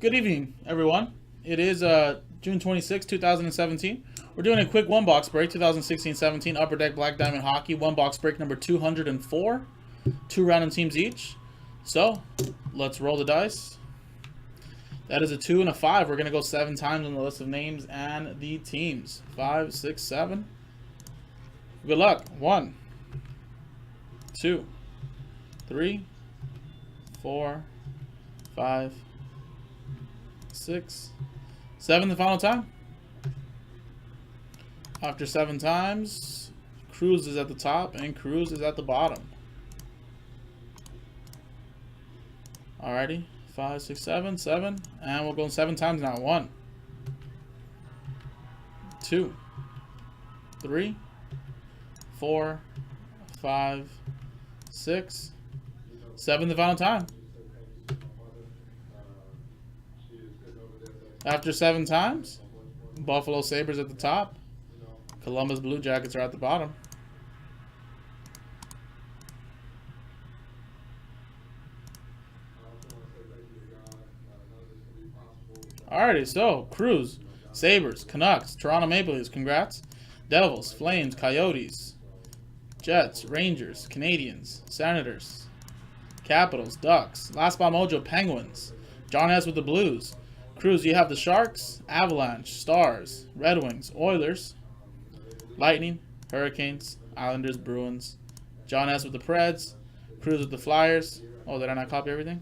Good evening, everyone. It is June 26, 2017. We're doing a quick one-box break, 2016-17 Upper Deck Black Diamond Hockey, one-box break number 204. 2 random teams each. So, let's roll the dice. That is a 2 and a 5. We're going to go 7 times on the list of names and the teams. 5, 6, 7. Good luck. 1, 2, 3, 4, 5, 6, 7 the final time. After 7 times, Cruz is at the top and Cruz is at the bottom. Alrighty, 5, 6, 7, 7, and we'll go 7 times now. 1, 2, 3, 4, 5, 6, 7 the final time. After 7 times, Buffalo Sabres at the top, Columbus Blue Jackets are at the bottom. Alrighty, so Cruz, Sabres, Canucks, Toronto Maple Leafs, congrats. Devils, Flames, Coyotes, Jets, Rangers, Canadians, Senators, Capitals, Ducks, Last Spot Mojo, Penguins, John S. with the Blues. Cruz, you have the Sharks, Avalanche, Stars, Red Wings, Oilers, Lightning, Hurricanes, Islanders, Bruins. John S. with the Preds, Cruz with the Flyers. Oh, did I not copy everything?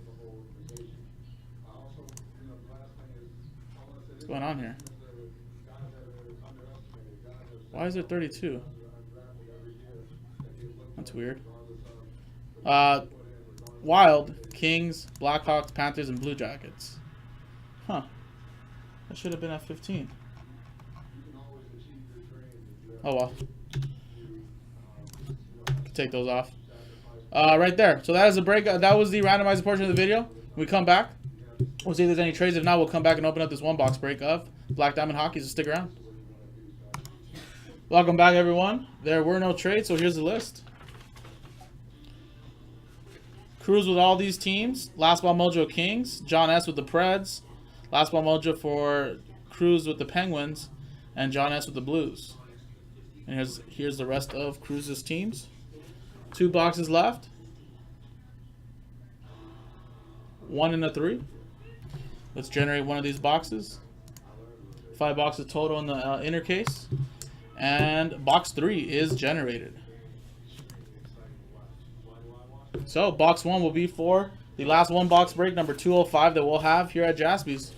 What's going on here? Why is there 32? That's weird. Wild, Kings, Blackhawks, Panthers, and Blue Jackets. Huh. That should have been at 15. Oh well. Can take those off. Right there. So that is a break. That was the randomized portion of the video. When we come back, we'll see if there's any trades. If not, we'll come back and open up this one box break of Black Diamond Hockey. So stick around. Welcome back, everyone. There were no trades, so here's the list. Cruz with all these teams. Last Ball Mojo Kings. John S. with the Preds. Last Ball Mojo for Cruz with the Penguins. And John S. with the Blues. And here's the rest of Cruz's teams. 2 boxes left. 1 and a 3. Let's generate one of these boxes. 5 boxes total in the inner case. And box 3 is generated. So box 1 will be for the last one box break, number 205, that we'll have here at Jaspy's.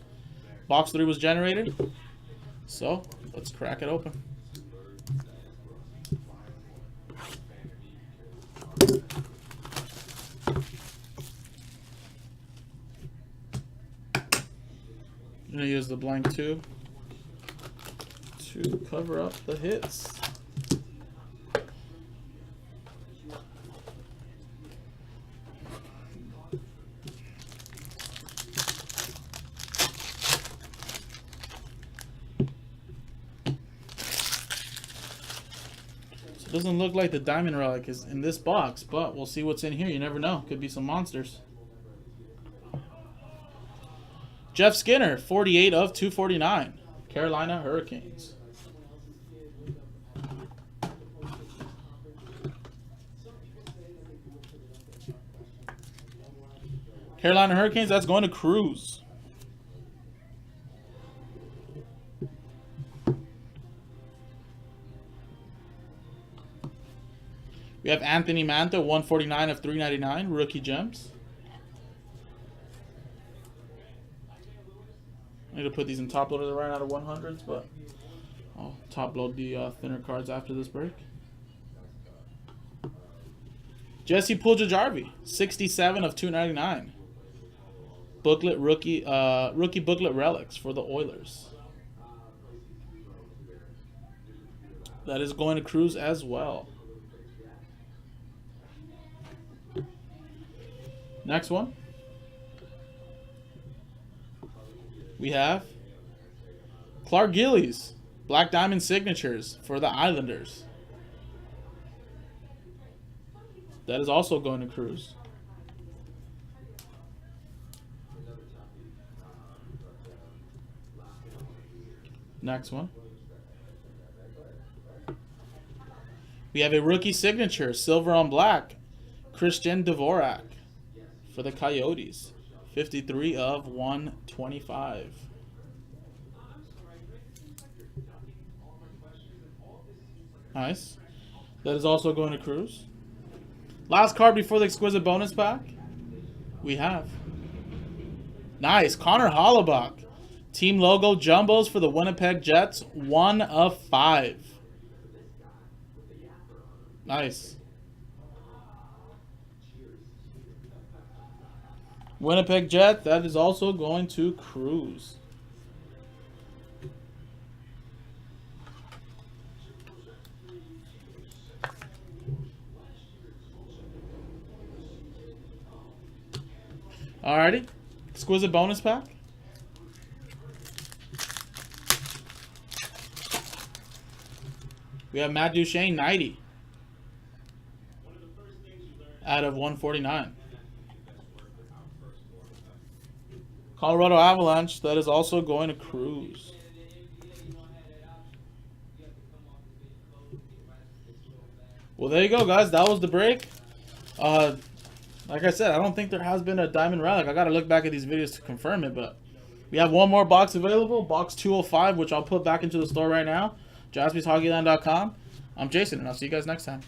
Box 3 was generated. So let's crack it open. I'm going to use the blank 2 to cover up the hits. So it doesn't look like the diamond relic is in this box, but we'll see what's in here. You never know. Could be some monsters. Jeff Skinner, 48 of 249. Carolina Hurricanes. Carolina Hurricanes, that's going to Cruz. We have Anthony Manta, 149 of 399, rookie gems. I need to put these in top loader. They're right out of 100s, but I'll top load the thinner cards after this break. Jesse Puljujarvi, 67 of 299. Booklet rookie booklet relics for the Oilers. That is going to Cruz as well. Next one. We have Clark Gillies, Black Diamond Signatures for the Islanders. That is also going to Cruz. Next one. We have a rookie signature, silver on black, Christian Dvorak for the Coyotes. 53 of 125. Nice. That is also going to Cruz. Last card before the exquisite bonus pack. We have. Nice. Connor Hollabach. Team logo jumbos for the Winnipeg Jets. 1 of 5. Nice. Winnipeg Jet. That is also going to Cruz. Alrighty. Exquisite bonus pack. We have Matt Duchene, 90. Out of 149. Colorado Avalanche. That is also going to Cruz. Well, there you go, guys. That was the break. Like I said, I don't think there has been a Diamond Relic. I got to look back at these videos to confirm it, but we have one more box available, box 205, which I'll put back into the store right now. JaspysHobbyLand.com. I'm Jason, and I'll see you guys next time.